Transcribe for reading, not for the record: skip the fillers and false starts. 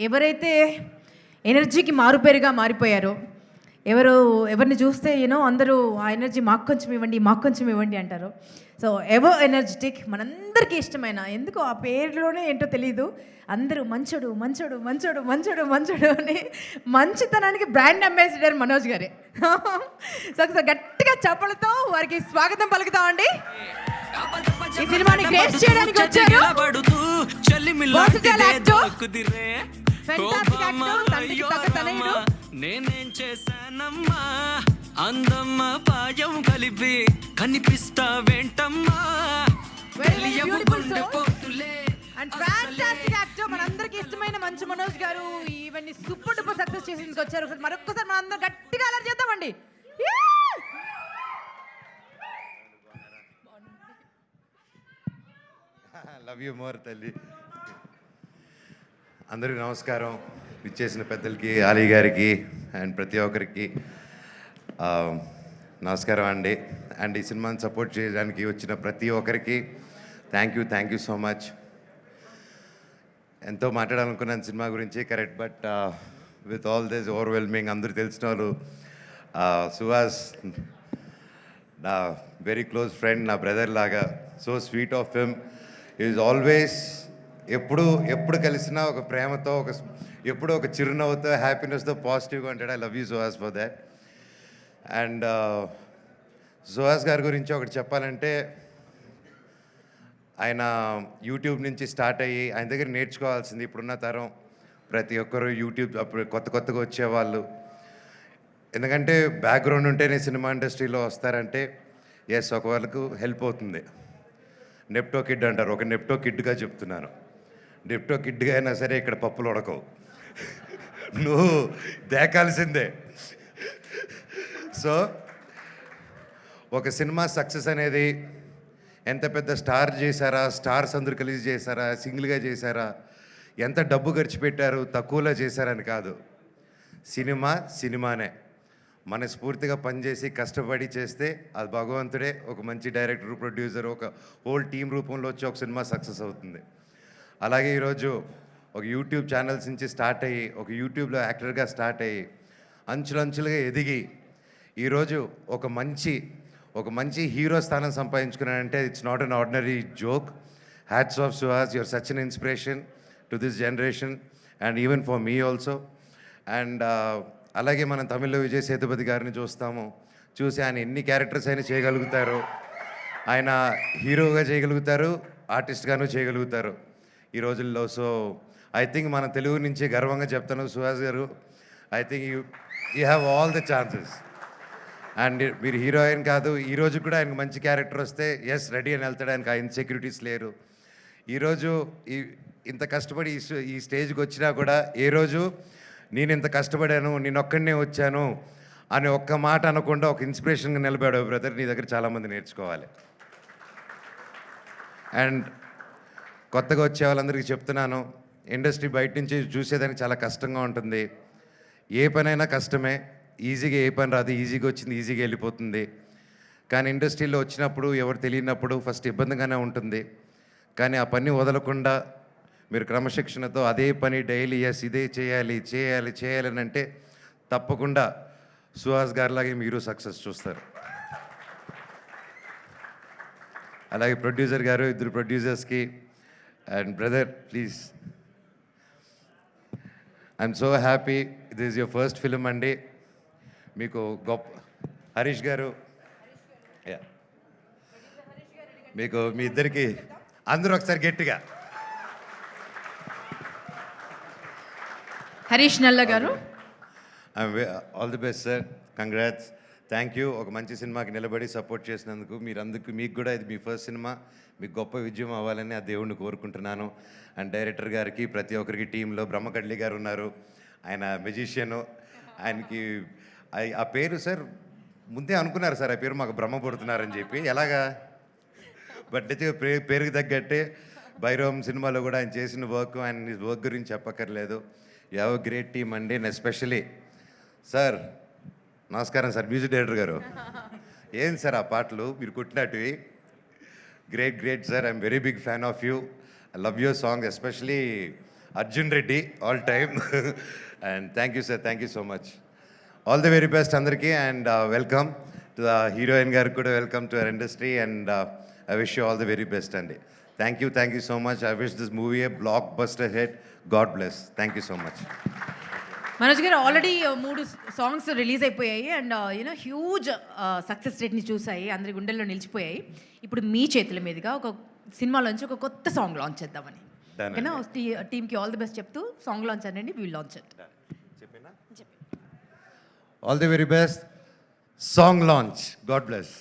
ఎవరైతే ఎనర్జీకి మారుపేరుగా మారిపోయారో, ఎవరిని చూస్తే అందరూ ఆ ఎనర్జీ మాకు కొంచెం ఇవ్వండి, మాకు కొంచెం ఇవ్వండి అంటారు. సో ఎవర్ ఎనర్జెటిక్ మనందరికీ ఇష్టమైన, ఎందుకు ఆ పేరులోనే ఏంటో తెలీదు, అందరూ మంచోడు మంచోడు మంచోడు మంచోడు మంచోడు అని మంచితనానికి బ్రాండ్ అంబాసిడర్ మనోజ్ గారే. సో ఒకసారి గట్టిగా చప్పలతో వారికి స్వాగతం పలుకుతామండి. ఈ సినిమాని గ్రేస్ చేయడానికి వచ్చారు versatile actor, fantastic actor, తండ్రికి తగ్గ తనయుడు. నేనేం చేశానమ్మా అందమ్మ పాయం కలిపి కనిపిస్తావేంటమ్మా అండ్ ఫ్యాంటాస్టిక్ యాక్టర్ మనందరికీ ఇష్టమైన మంచు మనోజ్ గారు ఇవన్నీ సూపర్ డూపర్ సక్సెస్ చేసేందుకు వచ్చారు. మరొక్కసారి మనందరం గట్టిగా అలర్ట్ చేద్దామండి. లవ్ యూ మోర్ తల్లి. అందరికీ నమస్కారం. ఇచ్చేసిన పెద్దలకి, ఆలీ గారికి అండ్ ప్రతి ఒక్కరికి నమస్కారం అండి. అండ్ ఈ సినిమాని సపోర్ట్ చేయడానికి వచ్చిన ప్రతి ఒక్కరికి థ్యాంక్ యూ సో మచ్. ఎంతో మాట్లాడాలనుకున్నాను సినిమా గురించి, correct, but with all this overwhelming అందరూ తెలిసిన వాళ్ళు, సుహాస్ నా వెరీ క్లోజ్ ఫ్రెండ్, నా బ్రదర్ లాగా, so sweet of him. Is always ఎప్పుడు కలిసినా ఒక ప్రేమతో, ఎప్పుడూ ఒక చిరునవ్వుతో, హ్యాపీనెస్తో, పాజిటివ్గా ఉంటాడు. I love you Suhas for that. And Suhas గారి గురించి ఒకటి చెప్పాలంటే, ఆయన యూట్యూబ్ నుంచి స్టార్ట్ అయ్యి ఆయన దగ్గర నేర్చుకోవాల్సింది ఇప్పుడున్న తరం ప్రతి ఒక్కరు యూట్యూబ్ అప్పుడు కొత్తగా వచ్చేవాళ్ళు. ఎందుకంటే బ్యాక్గ్రౌండ్ ఉంటేనే సినిమా ఇండస్ట్రీలో వస్తారంటే ఎస్, ఒక వాళ్ళకు హెల్ప్ అవుతుంది. నెప్టో కిడ్ అంటారు, ఒక నెప్టో కిడ్గా చెప్తున్నాను. నెప్టో కిడ్గా అయినా సరే ఇక్కడ పప్పులు ఉడకవు, నువ్వు దేకాల్సిందే. సో ఒక సినిమా సక్సెస్ అనేది ఎంత పెద్ద స్టార్ చేశారా, స్టార్స్ అందరూ కలిసి చేశారా, సింగిల్గా చేశారా, ఎంత డబ్బు ఖర్చు పెట్టారు, తక్కువలో చేశారని కాదు. సినిమానే మనస్ఫూర్తిగా పనిచేసి కష్టపడి చేస్తే అది భగవంతుడే ఒక మంచి డైరెక్టర్, ప్రొడ్యూసర్, ఒక హోల్ టీం రూపంలో వచ్చి ఒక సినిమా సక్సెస్ అవుతుంది. అలాగే ఈరోజు ఒక యూట్యూబ్ ఛానల్స్ నుంచి స్టార్ట్ అయ్యి, ఒక యూట్యూబ్లో యాక్టర్గా స్టార్ట్ అయ్యి అంచులంచులుగా ఎదిగి ఈరోజు ఒక మంచి హీరో స్థానం సంపాదించుకున్నానంటే it's not an ordinary joke. Hats off Suhas, your such an inspiration to this generation and even for me also. అండ్ అలాగే మనం తమిళ్లో విజయ్ సేతుపతి గారిని చూసి ఆయన ఎన్ని క్యారెక్టర్స్ అయినా చేయగలుగుతారు. ఆయన హీరోగా చేయగలుగుతారు, ఆర్టిస్ట్గాను చేయగలుగుతారు ఈ రోజుల్లో. సో ఐ థింక్ మన తెలుగు నుంచి గర్వంగా చెప్తాను, సుహాస్ గారు, I think you have all the chances. And మీరు హీరోయిన్ కాదు, ఈరోజు కూడా ఆయనకు మంచి క్యారెక్టర్ వస్తే ఎస్ రెడీ అని వెళ్తాడు. ఆయనకు ఆ ఇన్సెక్యూరిటీస్ లేరు. ఈరోజు ఇంత కష్టపడి ఈ స్టేజ్కి వచ్చినా కూడా ఏ రోజు నేను ఇంత కష్టపడాను, నేను ఒక్కడనే వచ్చాను అని ఒక్క మాట అనకుండా ఒక ఇన్స్పిరేషన్గా నిలబడావు బ్రదర్. నీ దగ్గర చాలామంది నేర్చుకోవాలి. అండ్ కొత్తగా వచ్చే వాళ్ళందరికీ చెప్తున్నాను, ఇండస్ట్రీ బయట నుంచి చూసేదానికి చాలా కష్టంగా ఉంటుంది. ఏ పనైనా కష్టమే, ఈజీగా ఏ పని రాదు, ఈజీగా వచ్చింది ఈజీగా వెళ్ళిపోతుంది. కానీ ఇండస్ట్రీలో వచ్చినప్పుడు ఎవరు తెలియనప్పుడు ఫస్ట్ ఇబ్బందిగానే ఉంటుంది. కానీ ఆ పని వదలకుండా మీరు క్రమశిక్షణతో అదే పని డైలీ ఎస్ ఇదే చేయాలని అంటే తప్పకుండా సుహాస్ గారిలాగే మీరు సక్సెస్ చూస్తారు. అలాగే ప్రొడ్యూసర్ గారు, ఇద్దరు ప్రొడ్యూసర్స్కి and brother please, I'm so happy. This is your first film అండి. మీకు గొప్ప హరీష్ గారు, మీకు మీ ఇద్దరికి అందరూ ఒకసారి గట్టిగా హరీష్ నల్ల గారు, all the best sir, congrats, thank you. ఒక మంచి సినిమాకి నిలబడి సపోర్ట్ చేసినందుకు మీకు కూడా ఇది మీ ఫస్ట్ సినిమా, మీకు గొప్ప విజయం అవ్వాలని ఆ దేవుణ్ణి కోరుకుంటున్నాను. అండ్ డైరెక్టర్ గారికి, ప్రతి ఒక్కరికి, టీంలో బ్రహ్మకడ్లి గారు ఉన్నారు, ఆయన మెజిషియను. ఆయనకి ఆ పేరు సార్ ముందే అనుకున్నారు సార్, ఆ పేరు మాకు బ్రహ్మ పుడుతున్నారని చెప్పి, ఎలాగా బట్ అయితే పేరుకి తగ్గట్టే భైరవం సినిమాలో కూడా ఆయన చేసిన ఆయన వర్క్ గురించి చెప్పక్కర్లేదు. You have a great team అండి. అండ్ ఎస్పెషలీ సార్, నమస్కారం సార్, మ్యూజిక్ డైరెక్టర్ గారు, ఏం సార్ ఆ పాటలు మీరు కుట్టినట్టువి, great sir. I'm very big fan of you. I love your song, especially Arjun Reddy all time. And thank you sir, thank you so much. All the very best అందరికీ. అండ్ welcome to the heroine గారికి కూడా welcome to our industry. And I wish you all the very best అండి. Thank you so much. I wish this movie A block buster hit. God bless. Thank you so much. Manoj గారు already 3 songs release అయిపోయాయి and you know huge success రేట్ని చూసాయి, అందరి గుండెల్లో నిలిచిపోయాయి. ఇప్పుడు మీ చేతుల మీదుగా ఒక సినిమాలోంచి ఒక కొత్త సాంగ్ లాంచ్ చేద్దామని. Done ఓకేనా? టీమ్కి ఆల్ ది బెస్ట్ చెప్తూ సాంగ్ లాంచ్ అనండి. We'll launch it. All the very best. Song launch. God bless.